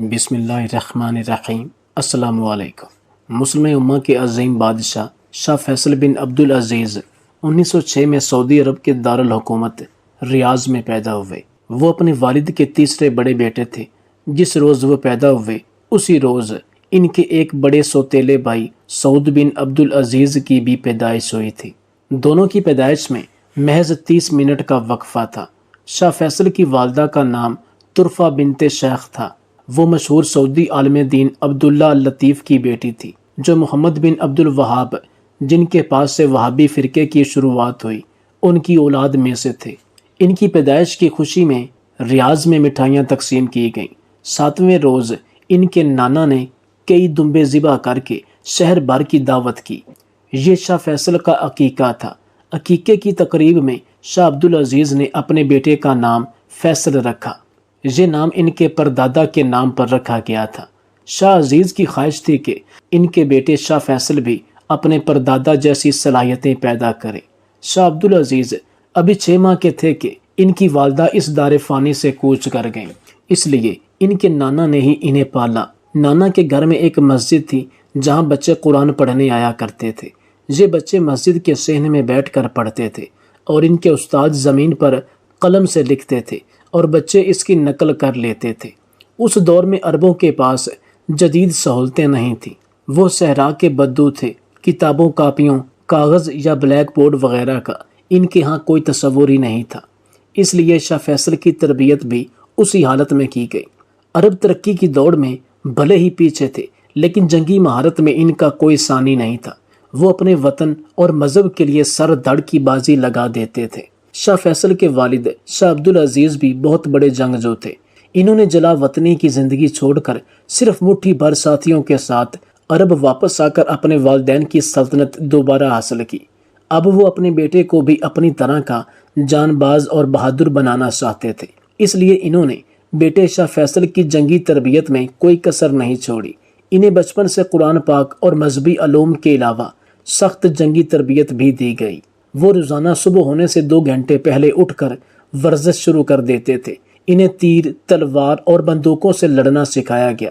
بسم اللہ الرحمن الرحیم۔ السلام علیکم۔ مسلم امہ کے عظیم بادشاہ شاہ فیصل بن عبدالعزیز 1906 میں سعودی عرب کے دارالحکومت ریاض میں پیدا ہوئے۔ وہ اپنے والد کے تیسرے بڑے بیٹے تھے۔ جس روز وہ پیدا ہوئے اسی روز ان کے ایک بڑے سوتیلے بھائی سعود بن عبدالعزیز کی بھی پیدائش ہوئی تھی۔ دونوں کی پیدائش میں محض 30 منٹ کا وقفہ تھا۔ شاہ فیصل کی والدہ کا نام طرفہ بنت شیخ تھا۔ وہ مشہور سعودی عالم دین عبداللہ اللطیف کی بیٹی تھی، جو محمد بن عبد الوہاب، جن کے پاس سے وہابی فرقے کی شروعات ہوئی، ان کی اولاد میں سے تھے۔ ان کی پیدائش کی خوشی میں ریاض میں مٹھائیاں تقسیم کی گئیں۔ 7ویں روز ان کے نانا نے کئی دمبے ذبح کر کے شہر بھر کی دعوت کی۔ یہ شاہ فیصل کا عقیقہ تھا۔ عقیقے کی تقریب میں شاہ عبدالعزیز نے اپنے بیٹے کا نام فیصل رکھا۔ یہ نام ان کے پردادا کے نام پر رکھا گیا تھا۔ شاہ عزیز کی خواہش تھی کہ ان کے بیٹے شاہ فیصل بھی اپنے پردادا جیسی صلاحیتیں پیدا کریں۔ شاہ عبدالعزیز ابھی 6 ماہ کے تھے کہ ان کی والدہ اس دار فانی سے کوچ کر گئیں، اس لیے ان کے نانا نے ہی انہیں پالا۔ نانا کے گھر میں ایک مسجد تھی جہاں بچے قرآن پڑھنے آیا کرتے تھے۔ یہ بچے مسجد کے صحن میں بیٹھ کر پڑھتے تھے اور ان کے استاد زمین پر قلم سے لکھتے تھے اور بچے اس کی نقل کر لیتے تھے۔ اس دور میں عربوں کے پاس جدید سہولتیں نہیں تھیں۔ وہ صحرا کے بدو تھے۔ کتابوں، کاپیوں، کاغذ یا بلیک بورڈ وغیرہ کا ان کے ہاں کوئی تصور ہی نہیں تھا۔ اس لیے شاہ فیصل کی تربیت بھی اسی حالت میں کی گئی۔ عرب ترقی کی دوڑ میں بھلے ہی پیچھے تھے، لیکن جنگی مہارت میں ان کا کوئی ثانی نہیں تھا۔ وہ اپنے وطن اور مذہب کے لیے سر دھڑ کی بازی لگا دیتے تھے۔ شاہ فیصل کے والد شاہ عبدالعزیز بھی بہت بڑے جنگجو تھے۔ انہوں نے جلا وطنی کی زندگی چھوڑ کر صرف مٹھی بھر ساتھیوں کے ساتھ عرب واپس آ کر اپنے والدین کی سلطنت دوبارہ حاصل کی۔ اب وہ اپنے بیٹے کو بھی اپنی طرح کا جان باز اور بہادر بنانا چاہتے تھے، اس لیے انہوں نے بیٹے شاہ فیصل کی جنگی تربیت میں کوئی کسر نہیں چھوڑی۔ انہیں بچپن سے قرآن پاک اور مذہبی علوم کے علاوہ سخت جنگی تربیت بھی دی گئی۔ وہ روزانہ صبح ہونے سے 2 گھنٹے پہلے اٹھ کر ورزش شروع کر دیتے تھے۔ انہیں تیر، تلوار اور بندوقوں سے لڑنا سکھایا گیا۔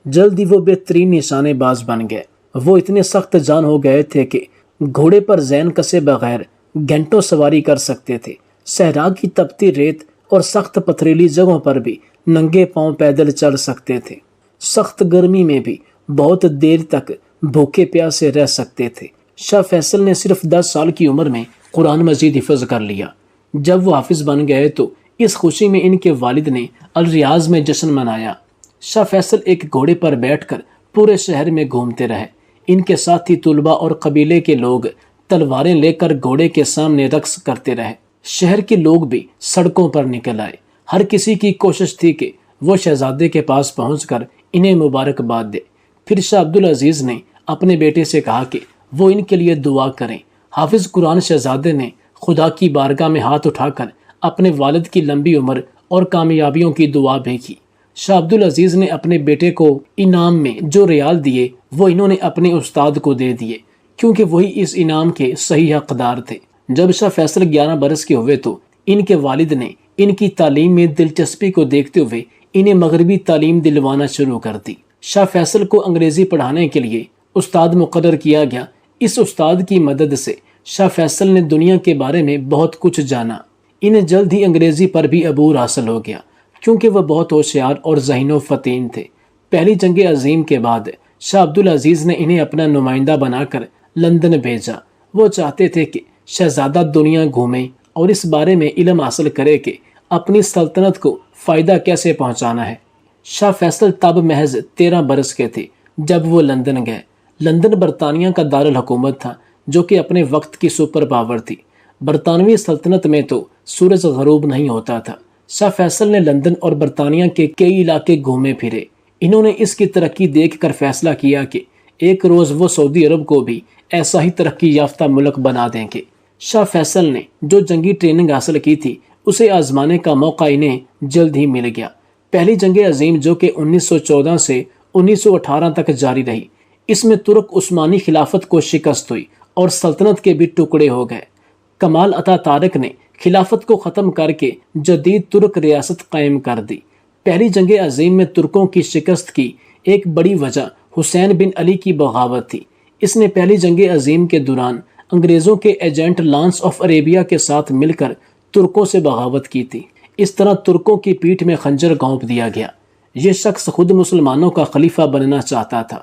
جلد ہی وہ بہترین نشانے باز بن گئے۔ وہ اتنے سخت جان ہو گئے تھے کہ گھوڑے پر زین کسے بغیر گھنٹوں سواری کر سکتے تھے۔ صحرا کی تپتی ریت اور سخت پتھریلی جگہوں پر بھی ننگے پاؤں پیدل چل سکتے تھے۔ سخت گرمی میں بھی بہت دیر تک بھوکے پیاسے رہ سکتے تھے۔ شاہ فیصل نے صرف 10 سال کی عمر میں قرآن مجید حفظ کر لیا۔ جب وہ حافظ بن گئے تو اس خوشی میں ان کے والد نے الریاض میں جشن منایا۔ شاہ فیصل ایک گھوڑے پر بیٹھ کر پورے شہر میں گھومتے رہے۔ ان کے ساتھی طلباء اور قبیلے کے لوگ تلواریں لے کر گھوڑے کے سامنے رقص کرتے رہے۔ شہر کے لوگ بھی سڑکوں پر نکل آئے۔ ہر کسی کی کوشش تھی کہ وہ شہزادے کے پاس پہنچ کر انہیں مبارکباد دے۔ پھر شاہ عبدالعزیز نے اپنے بیٹے سے کہا کہ وہ ان کے لیے دعا کریں۔ حافظ قرآن شہزادے نے خدا کی بارگاہ میں ہاتھ اٹھا کر اپنے والد کی لمبی عمر اور کامیابیوں کی دعا بھی کی۔ شاہ عبدالعزیز نے اپنے بیٹے کو انعام میں جو ریال دیے وہ انہوں نے اپنے استاد کو دے دیے، کیونکہ وہی اس انعام کے صحیح حقدار تھے۔ جب شاہ فیصل 11 برس کے ہوئے تو ان کے والد نے ان کی تعلیم میں دلچسپی کو دیکھتے ہوئے انہیں مغربی تعلیم دلوانا شروع کر دی۔ شاہ فیصل کو انگریزی پڑھانے کے لیے استاد مقرر کیا گیا۔ اس استاد کی مدد سے شاہ فیصل نے دنیا کے بارے میں بہت کچھ جانا۔ انہیں جلد ہی انگریزی پر بھی عبور حاصل ہو گیا، کیونکہ وہ بہت ہوشیار اور ذہین و فطین تھے۔ پہلی جنگ عظیم کے بعد شاہ عبدالعزیز نے انہیں اپنا نمائندہ بنا کر لندن بھیجا۔ وہ چاہتے تھے کہ شہزادہ دنیا گھومے اور اس بارے میں علم حاصل کرے کہ اپنی سلطنت کو فائدہ کیسے پہنچانا ہے۔ شاہ فیصل تب محض 13 برس کے تھے جب وہ لندن گئے۔ لندن برطانیہ کا دارالحکومت تھا، جو کہ اپنے وقت کی سپر پاور تھی۔ برطانوی سلطنت میں تو سورج غروب نہیں ہوتا تھا۔ شاہ فیصل نے لندن اور برطانیہ کے کئی علاقے گھومے پھرے۔ انہوں نے اس کی ترقی دیکھ کر فیصلہ کیا کہ ایک روز وہ سعودی عرب کو بھی ایسا ہی ترقی یافتہ ملک بنا دیں گے۔ شاہ فیصل نے جو جنگی ٹریننگ حاصل کی تھی اسے آزمانے کا موقع انہیں جلد ہی مل گیا۔ پہلی جنگ عظیم، جو کہ 1914 سے 1918 تک جاری رہی، اس میں ترک عثمانی خلافت کو شکست ہوئی اور سلطنت کے بھی ٹکڑے ہو گئے۔ کمال عطا تارک نے خلافت کو ختم کر کے جدید ترک ریاست قائم کر دی۔ پہلی جنگ عظیم میں ترکوں کی شکست کی ایک بڑی وجہ حسین بن علی کی بغاوت تھی۔ اس نے پہلی جنگ عظیم کے دوران انگریزوں کے ایجنٹ لانس آف عربیہ کے ساتھ مل کر ترکوں سے بغاوت کی تھی۔ اس طرح ترکوں کی پیٹھ میں خنجر گھونپ دیا گیا۔ یہ شخص خود مسلمانوں کا خلیفہ بننا چاہتا تھا۔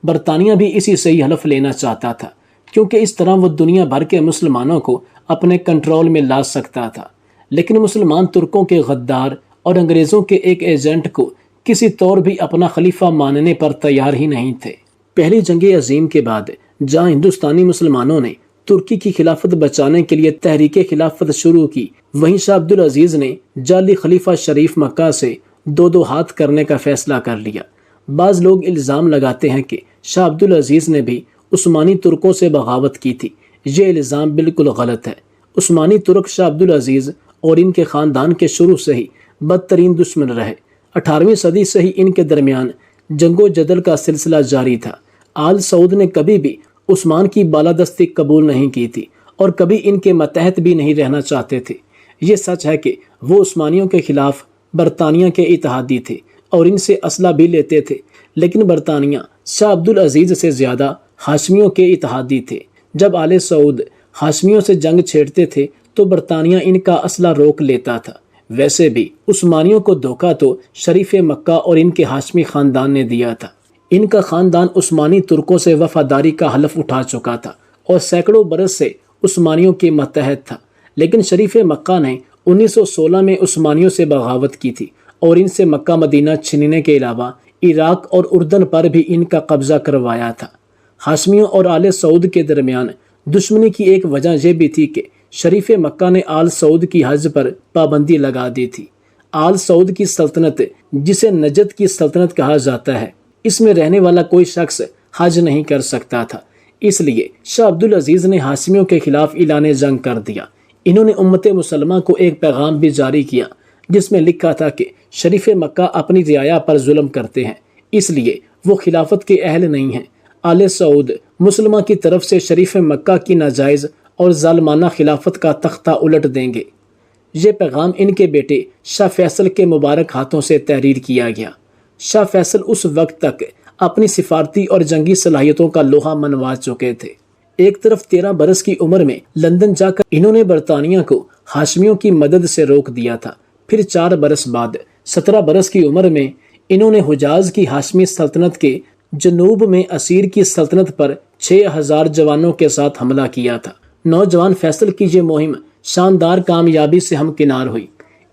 برطانیہ بھی اسی سے ہی حلف لینا چاہتا تھا، کیونکہ اس طرح وہ دنیا بھر کے مسلمانوں کو اپنے کنٹرول میں لا سکتا تھا۔ لیکن مسلمان ترکوں کے غدار اور انگریزوں کے ایک ایجنٹ کو کسی طور بھی اپنا خلیفہ ماننے پر تیار ہی نہیں تھے۔ پہلی جنگ عظیم کے بعد جہاں ہندوستانی مسلمانوں نے ترکی کی خلافت بچانے کے لیے تحریک خلافت شروع کی، وہیں شاہ عبدالعزیز نے جعلی خلیفہ شریف مکہ سے دو ہاتھ کرنے کا فیصلہ کر لیا۔ بعض لوگ الزام لگاتے ہیں کہ شاہ عبدالعزیز نے بھی عثمانی ترکوں سے بغاوت کی تھی۔ یہ الزام بالکل غلط ہے۔ عثمانی ترک شاہ عبدالعزیز اور ان کے خاندان کے شروع سے ہی بدترین دشمن رہے۔ 18ویں صدی سے ہی ان کے درمیان جنگ و جدل کا سلسلہ جاری تھا۔ آل سعود نے کبھی بھی عثمان کی بالادستی قبول نہیں کی تھی اور کبھی ان کے ماتحت بھی نہیں رہنا چاہتے تھے۔ یہ سچ ہے کہ وہ عثمانیوں کے خلاف برطانیہ کے اتحادی تھے اور ان سے اسلحہ بھی لیتے تھے، لیکن برطانیہ شاہ عبدالعزیز سے زیادہ ہاشمیوں کے اتحادی تھے۔ جب آل سعود ہاشمیوں سے جنگ چھیڑتے تھے تو برطانیہ ان کا اسلحہ روک لیتا تھا۔ ویسے بھی عثمانیوں کو دھوکہ تو شریف مکہ اور ان کے ہاشمی خاندان نے دیا تھا۔ ان کا خاندان عثمانی ترکوں سے وفاداری کا حلف اٹھا چکا تھا اور سینکڑوں برس سے عثمانیوں کے ماتحت تھا، لیکن شریف مکہ نے 1916 میں عثمانیوں سے بغاوت کی تھی اور ان سے مکہ مدینہ چھیننے کے علاوہ عراق اور اردن پر بھی ان کا قبضہ کروایا تھا۔ ہاشمیوں اور آل سعود کے درمیان دشمنی کی ایک وجہ یہ بھی تھی کہ شریف مکہ نے آل سعود کی حج پر پابندی لگا دی تھی۔ آل سعود کی سلطنت، جسے نجد کی سلطنت کہا جاتا ہے، اس میں رہنے والا کوئی شخص حج نہیں کر سکتا تھا۔ اس لیے شاہ عبدالعزیز نے ہاشمیوں کے خلاف اعلان جنگ کر دیا۔ انہوں نے امت مسلمہ کو ایک پیغام بھی جاری کیا جس میں لکھا تھا کہ شریف مکہ اپنی رعایا پر ظلم کرتے ہیں، اس لیے وہ خلافت کے اہل نہیں ہیں۔ آل سعود مسلمہ کی طرف سے شریف مکہ کی ناجائز اور ظالمانہ خلافت کا تختہ الٹ دیں گے۔ یہ پیغام ان کے بیٹے شاہ فیصل کے مبارک ہاتھوں سے تحریر کیا گیا۔ شاہ فیصل اس وقت تک اپنی سفارتی اور جنگی صلاحیتوں کا لوہا منوا چکے تھے۔ ایک طرف 13 برس کی عمر میں لندن جا کر انہوں نے برطانیہ کو ہاشمیوں کی مدد سے روک دیا تھا۔ پھر 4 برس بعد 17 برس کی عمر میں انہوں نے حجاز کی ہاشمی سلطنت کے جنوب میں اسیر کی سلطنت پر 6000 جوانوں کے ساتھ حملہ کیا تھا۔ نوجوان فیصل کی یہ مہم شاندار کامیابی سے ہمکنار ہوئی۔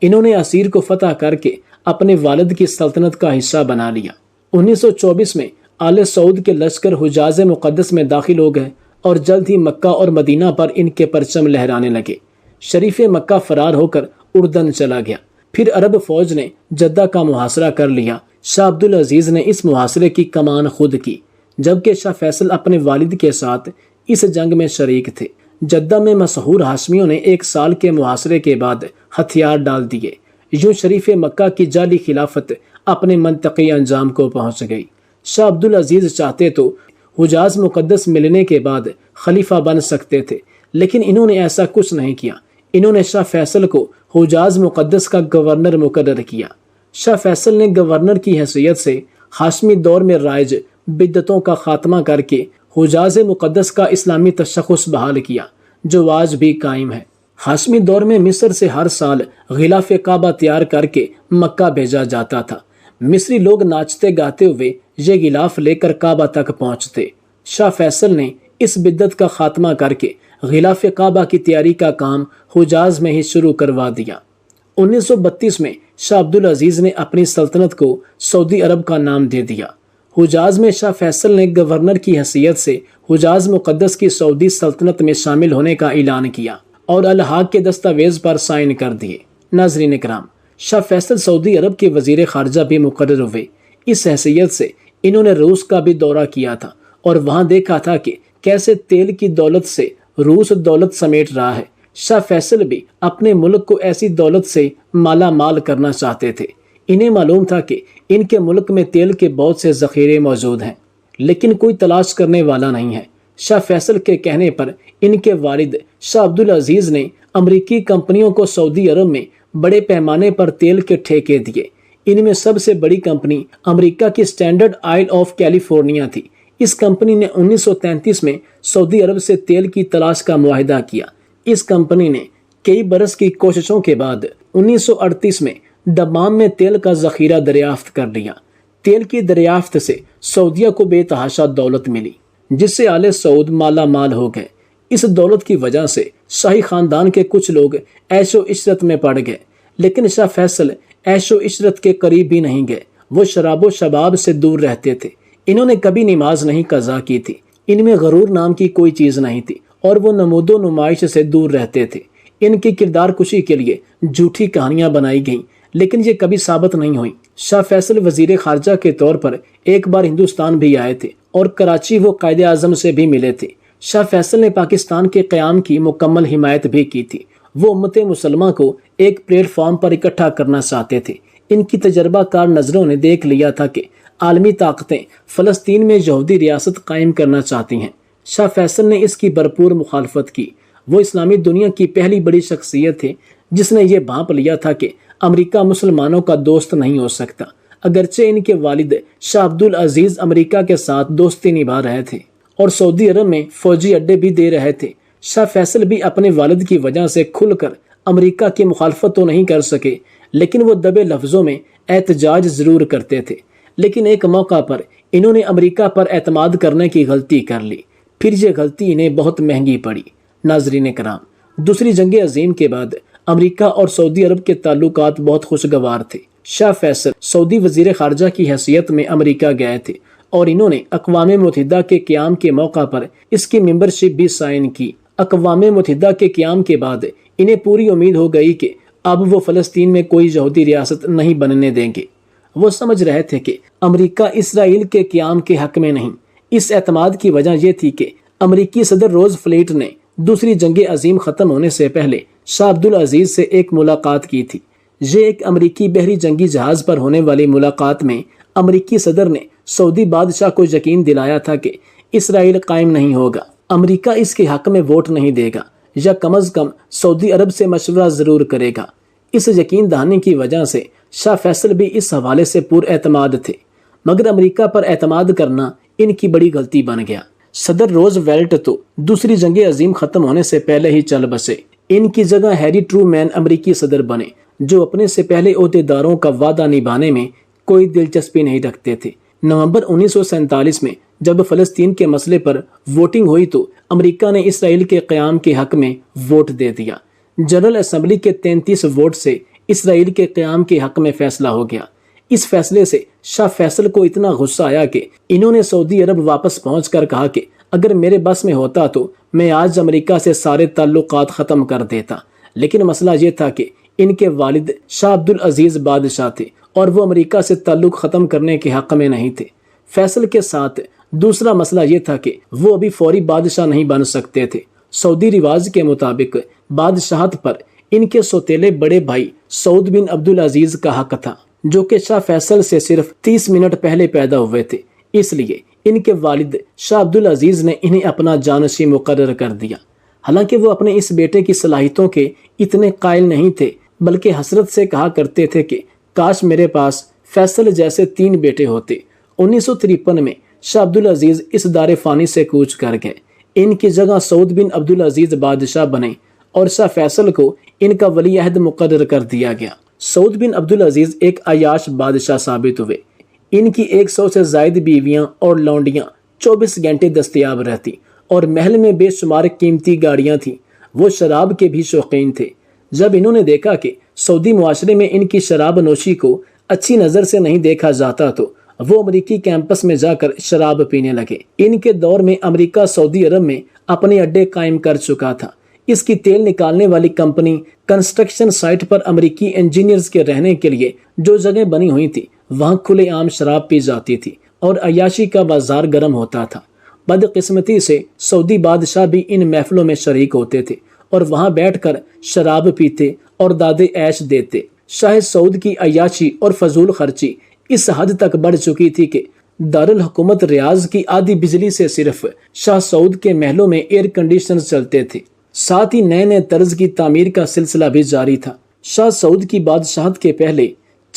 انہوں نے اسیر کو فتح کر کے اپنے والد کی سلطنت کا حصہ بنا لیا۔ 1924 میں آل سعود کے لشکر حجاز مقدس میں داخل ہو گئے اور جلد ہی مکہ اور مدینہ پر ان کے پرچم لہرانے لگے۔ شریف مکہ فرار ہو کر اردن چلا گیا۔ پھر عرب فوج نے جدہ کا محاصرہ کر لیا۔ شاہ عبدالعزیز نے اس محاصرے کی کمان خود کی، جبکہ شاہ فیصل اپنے والد کے ساتھ اس جنگ میں شریک تھے۔ جدہ میں مسحور ہاشمیوں نے 1 سال کے محاصرے کے بعد ہتھیار ڈال دیے۔ یوں شریف مکہ کی جعلی خلافت اپنے منطقی انجام کو پہنچ گئی۔ شاہ عبدالعزیز چاہتے تو حجاز مقدس ملنے کے بعد خلیفہ بن سکتے تھے، لیکن انہوں نے ایسا کچھ نہیں کیا۔ انہوں نے شاہ فیصل کو حجاز مقدس کا گورنر مقرر کیا۔ شاہ فیصل نے گورنر کی حیثیت سے ہاشمی دور میں رائج بدعتوں کا خاتمہ کر کے حجاز مقدس کا اسلامی تشخص بحال کیا، جو آج بھی قائم ہے۔ ہاشمی دور میں مصر سے ہر سال غلاف کعبہ تیار کر کے مکہ بھیجا جاتا تھا۔ مصری لوگ ناچتے گاتے ہوئے یہ غلاف لے کر کعبہ تک پہنچتے۔ شاہ فیصل نے اس بدعت کا خاتمہ کر کے غلاف کعبہ کی تیاری کا کام حجاز میں ہی شروع کروا دیا۔ 1932 میں شاہ عبدالعزیز نے اپنی سلطنت کو سعودی عرب کا نام دے دیا۔ حجاز میں شاہ فیصل نے گورنر کی حیثیت سے حجاز مقدس کی سعودی سلطنت میں شامل ہونے کا اعلان کیا اور الحاق کے دستاویز پر سائن کر دیے۔ ناظرین اکرام، شاہ فیصل سعودی عرب کے وزیر خارجہ بھی مقرر ہوئے۔ اس حیثیت سے انہوں نے روس کا بھی دورہ کیا تھا اور وہاں دیکھا تھا کہ کیسے تیل کی دولت سے روس دولت سمیٹ رہا ہے۔ شاہ فیصل بھی اپنے ملک کو ایسی دولت سے مالا مال کرنا چاہتے تھے۔ انہیں معلوم تھا کہ ان کے ملک میں تیل کے بہت سے ذخیرے موجود ہیں، لیکن کوئی تلاش کرنے والا نہیں ہے۔ شاہ فیصل کے کہنے پر ان کے والد شاہ عبدالعزیز نے امریکی کمپنیوں کو سعودی عرب میں بڑے پیمانے پر تیل کے ٹھیکے دیے۔ ان میں سب سے بڑی کمپنی امریکہ کی اسٹینڈرڈ آئل آف کیلیفورنیا تھی۔ اس کمپنی نے 1933 میں سعودی عرب سے تیل کی تلاش کا معاہدہ کیا۔ اس کمپنی نے کئی برس کی کوششوں کے بعد 1938 میں دمام میں تیل کا ذخیرہ دریافت کر لیا۔ تیل کی دریافت سے سعودیہ کو بے تحاشا دولت ملی، جس سے آل سعود مالا مال ہو گئے۔ اس دولت کی وجہ سے شاہی خاندان کے کچھ لوگ عیش و عشرت میں پڑ گئے، لیکن شاہ فیصل عیش و عشرت کے قریب بھی نہیں گئے۔ وہ شراب و شباب سے دور رہتے تھے۔ انہوں نے کبھی نماز نہیں قضا کی تھی، ان میں غرور نام کی کوئی چیز نہیں تھی، اور وہ نمود و نمائش سے دور رہتے تھے۔ ان کی کردار کشی کے لیے جھوٹی کہانیاں بنائی گئیں، لیکن یہ کبھی ثابت نہیں ہوئی۔ شاہ فیصل وزیر خارجہ کے طور پر ایک بار ہندوستان بھی آئے تھے، اور کراچی وہ قائد اعظم سے بھی ملے تھے۔ شاہ فیصل نے پاکستان کے قیام کی مکمل حمایت بھی کی تھی۔ وہ امت مسلمہ کو ایک پلیٹ فارم پر اکٹھا کرنا چاہتے تھے۔ ان کی تجربہ کار نظروں نے دیکھ لیا تھا کہ عالمی طاقتیں فلسطین میں یہودی ریاست قائم کرنا چاہتی ہیں۔ شاہ فیصل نے اس کی بھرپور مخالفت کی۔ وہ اسلامی دنیا کی پہلی بڑی شخصیت تھے جس نے یہ بھانپ لیا تھا کہ امریکہ مسلمانوں کا دوست نہیں ہو سکتا، اگرچہ ان کے والد شاہ عبدالعزیز امریکہ کے ساتھ دوستی نبھا رہے تھے اور سعودی عرب میں فوجی اڈے بھی دے رہے تھے۔ شاہ فیصل بھی اپنے والد کی وجہ سے کھل کر امریکہ کی مخالفت تو نہیں کر سکے، لیکن وہ دبے لفظوں میں احتجاج ضرور کرتے تھے۔ لیکن ایک موقع پر انہوں نے امریکہ پر اعتماد کرنے کی غلطی کر لی، پھر یہ غلطی انہیں بہت مہنگی پڑی۔ ناظرین کرام، دوسری جنگ عظیم کے بعد امریکہ اور سعودی عرب کے تعلقات بہت خوشگوار تھے۔ شاہ فیصل سعودی وزیر خارجہ کی حیثیت میں امریکہ گئے تھے، اور انہوں نے اقوام متحدہ کے قیام کے موقع پر اس کی ممبرشپ بھی سائن کی۔ اقوام متحدہ کے قیام کے بعد انہیں پوری امید ہو گئی کہ اب وہ فلسطین میں کوئی یہودی ریاست نہیں بننے دیں گے۔ وہ سمجھ رہے تھے کہ امریکہ اسرائیل کے قیام کے حق میں نہیں۔ اس اعتماد کی وجہ یہ تھی کہ امریکی صدر روز فلیٹ نے دوسری جنگ عظیم ختم ہونے سے پہلے شاہ عبدالعزیز سے ایک ملاقات کی تھی۔ یہ ایک امریکی بحری جنگی جہاز پر ہونے والی ملاقات میں امریکی صدر نے سعودی بادشاہ کو یقین دلایا تھا کہ اسرائیل قائم نہیں ہوگا، امریکہ اس کے حق میں ووٹ نہیں دے گا، یا کم از کم سعودی عرب سے مشورہ ضرور کرے گا۔ اس یقین دہانی کی وجہ سے شاہ فیصل بھی اس حوالے سے پر اعتماد تھے، مگر امریکہ پر اعتماد کرنا ان کی بڑی غلطی بن گیا۔ صدر روز ویلٹ تو دوسری جنگ عظیم ختم ہونے سے پہلے ہی چل بسے۔ ان کی جگہ ہیری ٹرومین امریکی صدر بنے، جو اپنے سے پہلے عہدیداروں کا وعدہ نبھانے میں کوئی دلچسپی نہیں رکھتے تھے۔ نومبر 1947 میں جب فلسطین کے مسئلے پر ووٹنگ ہوئی تو امریکہ نے اسرائیل کے قیام کے حق میں ووٹ دے دیا۔ جنرل اسمبلی کے 33 ووٹ سے اسرائیل کے قیام کے حق میں فیصلہ ہو گیا۔ اس فیصلے سے شاہ فیصل کو اتنا غصہ آیا کہ انہوں نے سعودی عرب واپس پہنچ کر کہا کہ اگر میرے بس میں ہوتا تو میں آج امریکہ سے سارے تعلقات ختم کر دیتا، لیکن مسئلہ یہ تھا کہ ان کے والد شاہ عبدالعزیز بادشاہ تھے اور وہ امریکہ سے تعلق ختم کرنے کے حق میں نہیں تھے۔ فیصل کے ساتھ دوسرا مسئلہ یہ تھا کہ وہ ابھی فوری بادشاہ نہیں بن سکتے تھے۔ سعودی رواج کے مطابق بادشاہت پر ان کے سوتیلے بڑے بھائی سعود بن عبدالعزیز کا حق تھا، جو کہ شاہ فیصل سے صرف 30 منٹ پہلے پیدا ہوئے تھے۔ اس لیے ان کے والد شاہ عبدالعزیز نے انہیں اپنا جانشین مقرر کر دیا۔ حالانکہ وہ اپنے اس بیٹے کی صلاحیتوں کے اتنے قائل نہیں تھے، بلکہ حسرت سے کہا کرتے تھے کہ کاش میرے پاس فیصل جیسے 3 بیٹے ہوتے۔ 1953 میں شاہ عبدالعزیز اس دار فانی سے کوچ کر گئے۔ ان کی جگہ سعود بن عبدالعزیز بادشاہ بنے اور شاہ فیصل کو ان کا ولی عہد مقرر کر دیا گیا۔ سعود بن عبدالعزیز ایک عیاش بادشاہ ثابت ہوئے۔ ان کی 100 سے زائد بیویاں اور لونڈیاں 24 گھنٹے دستیاب رہتی اور محل میں بے شمار قیمتی گاڑیاں تھیں۔ وہ شراب کے بھی شوقین تھے۔ جب انہوں نے دیکھا کہ سعودی معاشرے میں ان کی شراب نوشی کو اچھی نظر سے نہیں دیکھا جاتا تو وہ امریکی کیمپس میں جا کر شراب پینے لگے۔ ان کے دور میں امریکہ سعودی عرب میں اپنے اڈے قائم کر چکا تھا۔ اس کی تیل نکالنے والی کمپنی کنسٹرکشن سائٹ پر امریکی انجینئرز کے رہنے کے لیے جو جگہ بنی ہوئی تھی، وہاں کھلے عام شراب پی جاتی تھی اور عیاشی کا بازار گرم ہوتا تھا۔ بدقسمتی سے سعودی بادشاہ بھی ان محفلوں میں شریک ہوتے تھے اور وہاں بیٹھ کر شراب پیتے اور داد عیش دیتے۔ شاہ سعود کی عیاشی اور فضول خرچی اس حد تک بڑھ چکی تھی کہ دارالحکومت ریاض کی آدھی بجلی سے صرف شاہ سعود کے محلوں میں ایئر کنڈیشنر چلتے تھے۔ ساتھ ہی نئے نئے طرز کی تعمیر کا سلسلہ بھی جاری تھا۔ شاہ سعود کی بادشاہت کے پہلے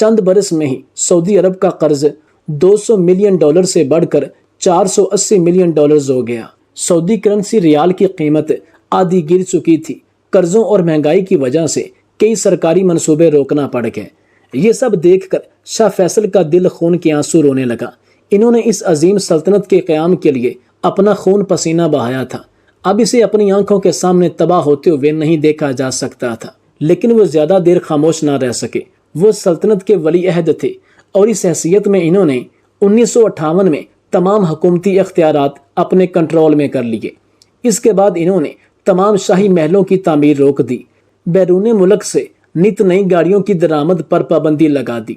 چند برس میں ہی سعودی عرب کا قرض $200 ملین سے بڑھ کر $480 ملین ہو گیا۔ سعودی کرنسی ریال کی قیمت آدھی گر چکی تھی۔ قرضوں اور مہنگائی کی وجہ سے کئی سرکاری منصوبے روکنا پڑ گئے۔ یہ سب دیکھ کر شاہ فیصل کا دل خون کے آنسو رونے لگا۔ انہوں نے اس عظیم سلطنت کے قیام کے لیے اپنا خون پسینہ بہایا تھا۔ اب اسے اپنی آنکھوں کے سامنے تباہ ہوتے ہوئے نہیں دیکھا جا سکتا تھا، لیکن وہ زیادہ دیر خاموش نہ رہ سکے۔ وہ سلطنت کے ولی عہد تھے اور اس حیثیت میں انہوں نے 1958 میں تمام حکومتی اختیارات اپنے کنٹرول میں کر لیے۔ اس کے بعد انہوں نے تمام شاہی محلوں کی تعمیر روک دی، بیرون ملک سے نت نئی گاڑیوں کی درآمد پر پابندی لگا دی۔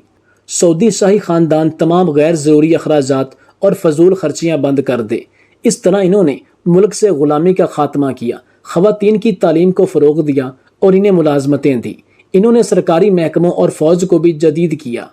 سعودی شاہی خاندان تمام غیر ضروری اخراجات اور فضول خرچیاں بند کر دے۔ اس طرح انہوں نے ملک سے غلامی کا خاتمہ کیا، خواتین کی تعلیم کو فروغ دیا اور انہیں ملازمتیں دی۔ انہوں نے سرکاری محکموں اور فوج کو بھی جدید کیا۔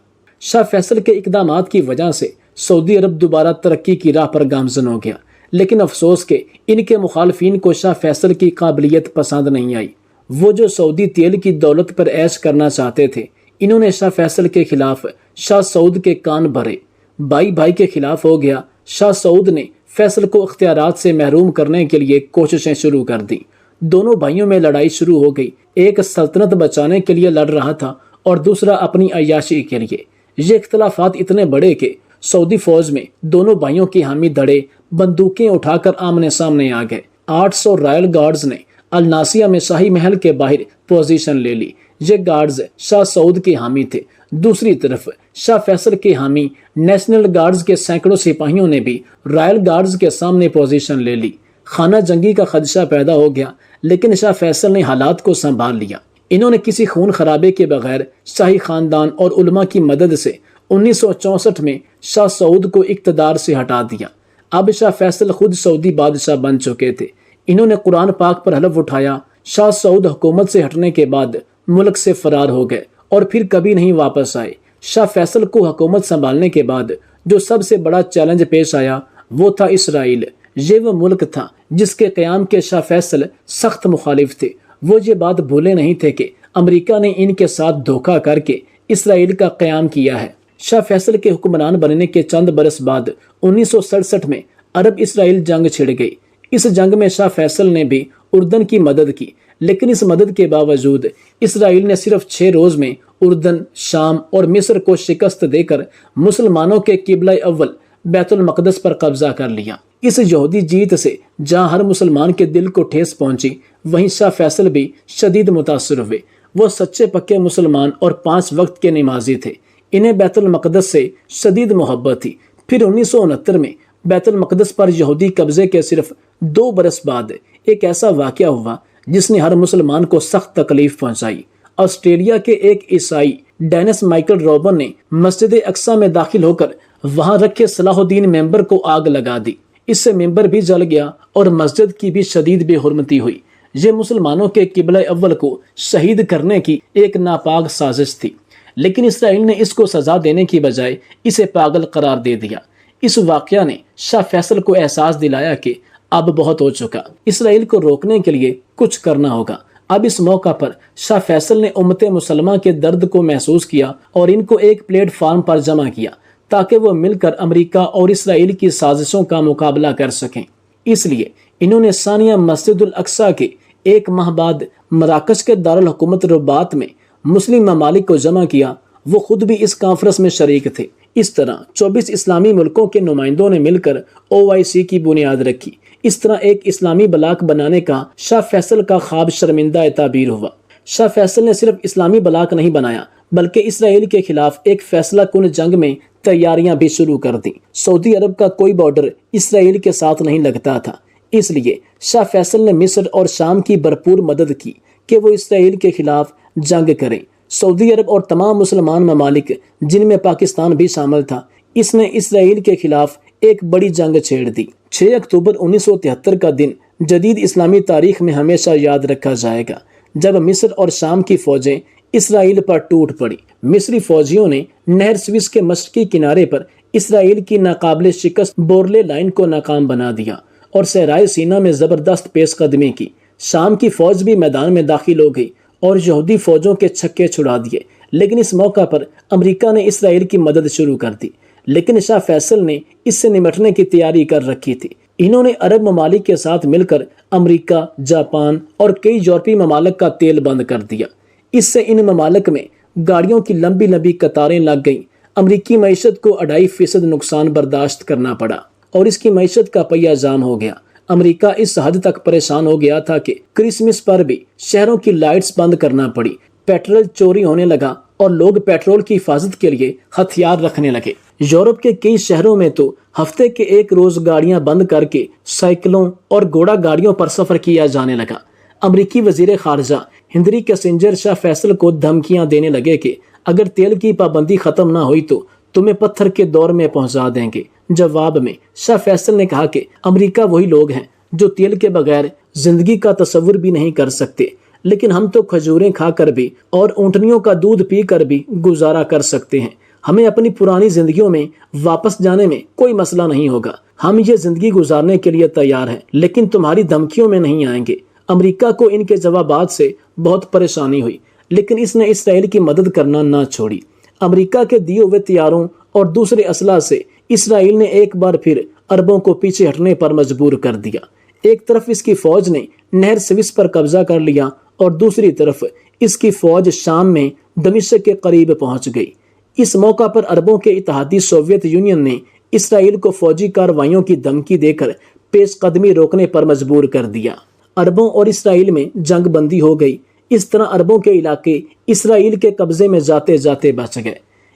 شاہ فیصل کے اقدامات کی وجہ سے سعودی عرب دوبارہ ترقی کی راہ پر گامزن ہو گیا، لیکن افسوس کہ ان کے مخالفین کو شاہ فیصل کی قابلیت پسند نہیں آئی۔ وہ جو سعودی تیل کی دولت پر عیش کرنا چاہتے تھے، انہوں نے شاہ فیصل کے خلاف شاہ سعود کے کان بھرے۔ بھائی بھائی کے خلاف ہو گیا۔ شاہ سعود نے فیصل کو اختیارات سے محروم کرنے کے لیے کوششیں شروع کر دی۔ دونوں بھائیوں میں لڑائی شروع ہو گئی۔ ایک سلطنت بچانے کے لیے لڑ رہا تھا اور دوسرا اپنی عیاشی کے لیے۔ یہ اختلافات اتنے بڑے کہ سعودی فوج میں دونوں بھائیوں کی حامی دھڑے بندوقیں اٹھا کر آمنے سامنے آ گئے۔ 800 رائل گارڈز نے الناسیہ میں شاہی محل کے باہر پوزیشن لے لی۔ یہ گارڈز شاہ سعود کے حامی تھے۔ دوسری طرف شاہ فیصل کے حامی نیشنل گارڈز کے سینکڑوں سپاہیوں نے بھی رائل گارڈز کے سامنے پوزیشن لے لی۔ خانہ جنگی کا خدشہ پیدا ہو گیا، لیکن شاہ فیصل نے حالات کو سنبھال لیا۔ انہوں نے کسی خون خرابے کے بغیر شاہی خاندان اور علماء کی مدد سے 1964 میں شاہ سعود کو اقتدار سے ہٹا دیا۔ اب شاہ فیصل خود سعودی بادشاہ بن چکے تھے۔ انہوں نے قرآن پاک پر حلف اٹھایا۔ شاہ سعود حکومت سے ہٹنے کے بعد ملک سے فرار ہو گئے اور پھر کبھی نہیں واپس آئے۔ شاہ فیصل کو حکومت سنبھالنے کے بعد جو سب سے بڑا چیلنج پیش آیا وہ تھا اسرائیل۔ یہ وہ ملک تھا جس کے قیام کے شاہ فیصل سخت مخالف تھے۔ وہ یہ بات بھولے نہیں تھے کہ امریکہ نے ان کے ساتھ دھوکہ کر کے اسرائیل کا قیام کیا ہے۔ شاہ فیصل کے حکمران بننے کے چند برس بعد 1967 میں عرب اسرائیل جنگ چھڑ گئی۔ اس جنگ میں شاہ فیصل نے بھی اردن کی مدد کی، لیکن اس مدد کے باوجود اسرائیل نے صرف 6 روز میں اردن، شام اور مصر کو شکست دے کر مسلمانوں کے قبلہ اول بیت المقدس پر قبضہ کر لیا۔ اس یہودی جیت سے جہاں ہر مسلمان کے دل کو ٹھیس پہنچی، وہیں شاہ فیصل بھی شدید متاثر ہوئے۔ وہ سچے پکے مسلمان اور 5 وقت کے نمازی تھے۔ انہیں بیت المقدس سے شدید محبت تھی۔ پھر 1969 میں بیت المقدس پر یہودی قبضے کے صرف 2 برس بعد ایک ایسا واقعہ ہوا جس نے ہر مسلمان کو سخت تکلیف پہنچائی۔ آسٹریلیا کے ایک عیسائی ڈینس مائیکل روبن نے مسجد اقصی میں داخل ہو کر وہاں رکھے صلاح الدین ممبر کو آگ لگا دی۔ اس سے ممبر بھی جل گیا اور مسجد کی بھی شدید بے حرمتی ہوئی۔ یہ مسلمانوں کے قبلہ اول کو شہید کرنے کی ایک ناپاک سازش تھی، لیکن اسرائیل نے اس کو سزا دینے کی بجائے اسے پاگل قرار دے دیا۔ اس واقعہ نے شاہ فیصل کو احساس دلایا کہ اب بہت ہو چکا، اسرائیل کو روکنے کے لیے کچھ کرنا ہوگا۔ اب اس موقع پر شاہ فیصل نے امت مسلمہ کے درد کو محسوس کیا اور ان کو ایک پلیٹ فارم پر جمع کیا تاکہ وہ مل کر امریکہ اور اسرائیل کی سازشوں کا مقابلہ کر سکیں۔ اس لیے انہوں نے ثانیہ مسجد الاقصی کے 1 ماہ بعد مراکش کے دارالحکومت رباط میں مسلم ممالک کو جمع کیا۔ وہ خود بھی اس کانفرنس میں شریک تھے۔ اس طرح 24 اسلامی ملکوں کے نمائندوں نے مل کر OIC کی بنیاد رکھی۔ اس طرح ایک اسلامی بلاک بنانے کا شاہ فیصل کا خواب شرمندہ تعبیر ہوا۔ شاہ فیصل نے صرف اسلامی بلاک نہیں بنایا بلکہ اسرائیل کے خلاف ایک فیصلہ کن جنگ میں تیاریاں بھی شروع کر دیں۔ سعودی عرب کا کوئی بارڈر اسرائیل کے ساتھ نہیں لگتا تھا، اس لیے شاہ فیصل نے مصر اور شام کی بھرپور مدد کی کہ وہ اسرائیل کے خلاف جنگ کریں۔ سعودی عرب اور تمام مسلمان ممالک جن میں پاکستان بھی شامل تھا، اس نے اسرائیل کے خلاف ایک بڑی جنگ چھیڑ دی۔ 6 اکتوبر 1973 کا دن جدید اسلامی تاریخ میں ہمیشہ یاد رکھا جائے گا، جب مصر اور شام کی فوجیں اسرائیل پر ٹوٹ پڑی۔ مصری فوجیوں نے نہر سویس کے مشرقی کنارے پر اسرائیل کی ناقابل شکست بورلے لائن کو ناکام بنا دیا اور صحرائے سینا میں زبردست پیش قدمی کی۔ شام کی فوج بھی میدان میں داخل ہو گئی اور یہودی فوجوں کے چھکے چھڑا دیے، لیکن اس موقع پر امریکہ نے اسرائیل کی مدد شروع کر دی، لیکن شاہ فیصل نے اس سے نمٹنے کی تیاری کر رکھی تھی۔ انہوں نے عرب ممالک کے ساتھ مل کر امریکہ، جاپان اور کئی یورپی ممالک کا تیل بند کر دیا۔ اس سے ان ممالک میں گاڑیوں کی لمبی لمبی قطاریں لگ گئیں۔ امریکی معیشت کو 2.5% نقصان برداشت کرنا پڑا اور اس کی معیشت کا پہیہ جام ہو گیا۔ امریکہ اس حد تک پریشان ہو گیا تھا کہ کرسمس پر بھی شہروں کی لائٹس بند کرنا پڑی، پیٹرول چوری ہونے لگا اور لوگ پیٹرول کی حفاظت کے لیے ہتھیار رکھنے لگے۔ یورپ کے کئی شہروں میں تو ہفتے کے ایک روز گاڑیاں بند کر کے سائیکلوں اور گھوڑا گاڑیوں پر سفر کیا جانے لگا۔ امریکی وزیر خارجہ ہنری کیسنجر شاہ فیصل کو دھمکیاں دینے لگے کہ اگر تیل کی پابندی ختم نہ ہوئی تو تمہیں پتھر کے دور میں پہنچا دیں گے۔ جواب میں شاہ فیصل نے کہا کہ امریکہ وہی لوگ ہیں جو تیل کے بغیر زندگی کا تصور بھی نہیں کر سکتے، لیکن ہم تو کھجوریں کھا کر بھی اور اونٹنیوں کا دودھ پی کر بھی گزارا کر سکتے ہیں۔ ہمیں اپنی پرانی زندگیوں میں واپس جانے میں کوئی مسئلہ نہیں ہوگا۔ ہم یہ زندگی گزارنے کے لیے تیار ہیں، لیکن تمہاری دھمکیوں میں نہیں آئیں گے۔ امریکہ کو ان کے جوابات سے بہت پریشانی ہوئی، لیکن اس نے اسرائیل کی مدد کرنا نہ چھوڑی۔ امریکہ کے دیے ہوئے طیاروں اور دوسرے اسلحہ سے اسرائیل نے ایک بار پھر عربوں کو پیچھے ہٹنے پر مجبور کر دیا۔ ایک طرف اس کی فوج نے نہر سوئس پر قبضہ کر لیا اور دوسری طرف اس کی فوج شام میں دمشق کے قریب پہنچ گئی۔ اس موقع پر عربوں کے اتحادی سوویت یونین نے اسرائیل کو فوجی کارروائیوں کی دھمکی دے کر پیش قدمی روکنے پر مجبور کر دیا۔ عربوں اور اسرائیل میں جنگ بندی ہو گئی۔ اس طرح عربوں کے علاقے اسرائیل کے قبضے میں جاتے جاتے بچ گئے۔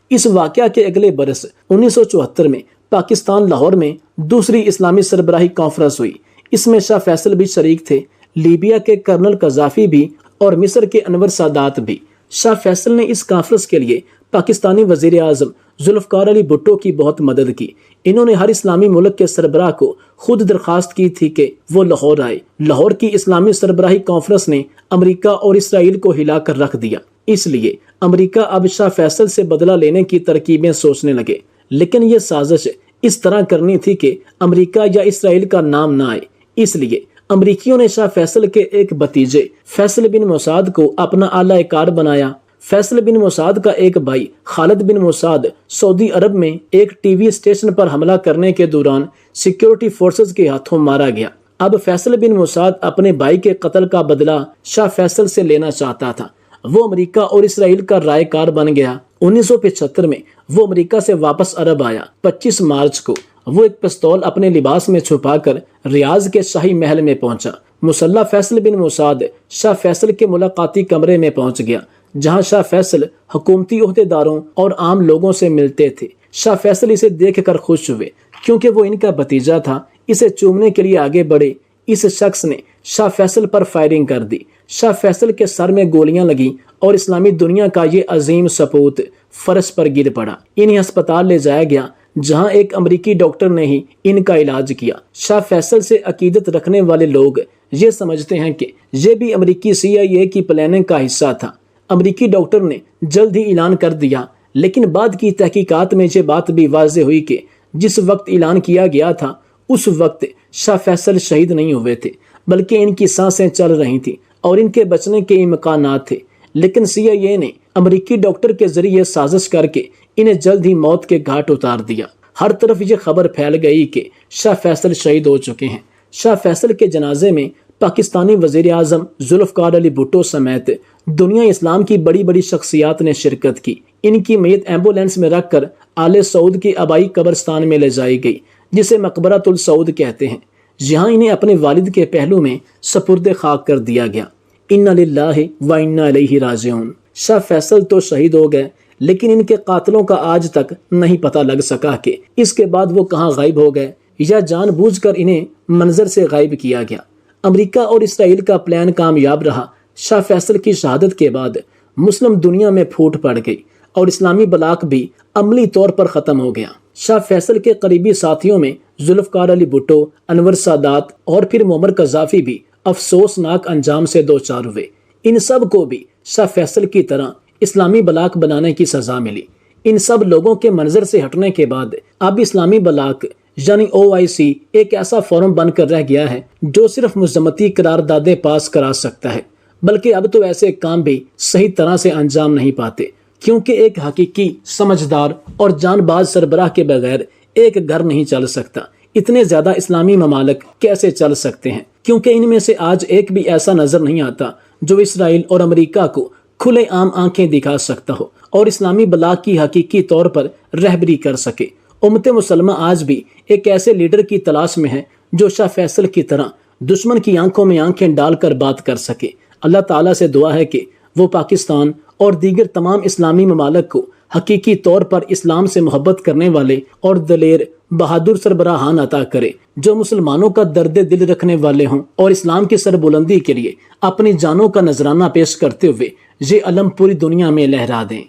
اس واقعہ کے اگلے برس 1974 میں پاکستان لاہور میں دوسری اسلامی سربراہی کانفرنس ہوئی۔ اس میں شاہ فیصل بھی شریک تھے، لیبیا کے کرنل قذافی بھی اور مصر کے انور سادات بھی۔ شاہ فیصل نے اس کانفرنس کے لیے پاکستانی وزیر اعظم ذوالفقار علی بھٹو کی بہت مدد کی۔ انہوں نے ہر اسلامی ملک کے سربراہ کو خود درخواست کی تھی کہ وہ لاہور آئے۔ لاہور کی اسلامی سربراہی کانفرنس نے امریکہ اور اسرائیل کو ہلا کر رکھ دیا۔ اس لیے امریکہ اب شاہ فیصل سے بدلہ لینے کی ترکیبیں سوچنے لگے، لیکن یہ سازش اس طرح کرنی تھی کہ امریکہ یا اسرائیل کا نام نہ آئے۔ اس لیے امریکیوں نے شاہ فیصل کے ایک بھتیجے فیصل بن موساد کو اپنا اعلی کار بنایا۔ فیصل بن موساد کا ایک بھائی خالد بن موساد سعودی عرب میں ایک ٹی وی اسٹیشن پر حملہ کرنے کے دوران سیکیورٹی فورسز کے ہاتھوں مارا گیا۔ اب فیصل بن موساد اپنے بھائی کے قتل کا بدلہ شاہ فیصل سے لینا چاہتا تھا۔ وہ امریکہ اور اسرائیل کا رائے کار بن گیا۔ 1975 میں وہ امریکہ سے واپس عرب آیا۔ 25 مارچ کو وہ ایک پستول اپنے لباس میں چھپا کر ریاض کے شاہی محل میں پہنچا۔ مسلح فیصل بن موساد شاہ فیصل کے ملاقاتی کمرے میں پہنچ گیا، جہاں شاہ فیصل حکومتی عہدیداروں اور عام لوگوں سے ملتے تھے۔ شاہ فیصل اسے دیکھ کر خوش ہوئے کیونکہ وہ ان کا بھتیجا تھا۔ اسے چومنے کے لیے آگے بڑھے۔ اس شخص نے شاہ فیصل پر فائرنگ کر دی۔ شاہ فیصل کے سر میں گولیاں لگیں اور اسلامی دنیا کا یہ عظیم سپوت فرش پر گر پڑا۔ انہیں ہسپتال لے جایا گیا، جہاں ایک امریکی ڈاکٹر نے ہی ان کا علاج کیا۔ شاہ فیصل سے عقیدت رکھنے والے لوگ یہ سمجھتے ہیں کہ یہ بھی امریکی CIA کی پلاننگ کا حصہ تھا۔ امریکی ڈاکٹر نے جلد ہی اعلان کر دیا، لیکن بعد کی تحقیقات میں یہ بات بھی واضح ہوئی کہ جس وقت اعلان کیا گیا تھا اس وقت شاہ فیصل شہید نہیں ہوئے تھے، بلکہ ان کی سانسیں چل رہی تھیں اور ان کے بچنے کے امکانات تھے۔ لیکن CIA نے امریکی ڈاکٹر کے ذریعے سازش کر کے انہیں جلد ہی موت کے گھاٹ اتار دیا۔ ہر طرف یہ خبر پھیل گئی کہ شاہ فیصل شہید ہو چکے ہیں۔ شاہ فیصل کے جنازے میں پاکستانی وزیر اعظم ذوالفقار علی بھٹو سمیت دنیا اسلام کی بڑی بڑی شخصیات نے شرکت کی۔ ان کی میت ایمبولینس میں رکھ کر آل سعود کی آبائی قبرستان میں لے جائی گئی، جسے مقبرۃ السعود کہتے ہیں۔ یہاں انہیں اپنے والد کے پہلو میں سپرد خاک کر دیا گیا۔ انا للہ و انا الیہ راجعون۔ شاہ فیصل تو شہید ہو گئے، لیکن ان کے قاتلوں کا آج تک نہیں پتہ لگ سکا کہ اس کے بعد وہ کہاں غائب ہو گئے یا جان بوجھ کر انہیں منظر سے غائب کیا گیا۔ امریکہ اور اسرائیل کا پلان کامیاب رہا۔ شاہ فیصل کی شہادت کے بعد مسلم دنیا میں پھوٹ پڑ گئی اور اسلامی بلاک بھی عملی طور پر ختم ہو گیا۔ شاہ فیصل کے قریبی ساتھیوں میں ذوالفقار علی بھٹو، انور سادات اور پھر معمر قذافی بھی افسوسناک انجام سے دوچار ہوئے۔ ان سب کو بھی شاہ فیصل کی طرح اسلامی بلاک بنانے کی سزا ملی۔ ان سب لوگوں کے منظر سے ہٹنے کے بعد اب اسلامی بلاک یعنی OIC ایک ایسا فورم بن کر رہ گیا ہے جو صرف مذمتی قراردادیں پاس کرا سکتا ہے، بلکہ اب تو ایسے کام بھی صحیح طرح سے انجام نہیں پاتے کیونکہ ایک حقیقی سمجھدار اور جان باز سربراہ کے بغیر ایک گھر نہیں چل سکتا۔ اتنے زیادہ اسلامی ممالک کیسے چل سکتے ہیں؟ کیونکہ ان میں سے آج ایک بھی ایسا نظر نہیں آتا جو اسرائیل اور امریکہ کو کھلے عام آنکھیں دکھا سکتا ہو اور اسلامی بلاغ کی حقیقی طور پر رہبری کر سکے۔ امت مسلمہ آج بھی ایک ایسے لیڈر کی تلاش میں ہے جو شاہ فیصل کی طرح دشمن کی آنکھوں میں آنکھیں ڈال کر بات کر سکے۔ اللہ تعالیٰ سے دعا ہے کہ وہ پاکستان اور دیگر تمام اسلامی ممالک کو حقیقی طور پر اسلام سے محبت کرنے والے اور دلیر بہادر سربراہان عطا کرے جو مسلمانوں کا درد دل رکھنے والے ہوں اور اسلام کی سربلندی کے لیے اپنی جانوں کا نذرانہ پیش کرتے ہوئے یہ علم پوری دنیا میں لہرا دیں۔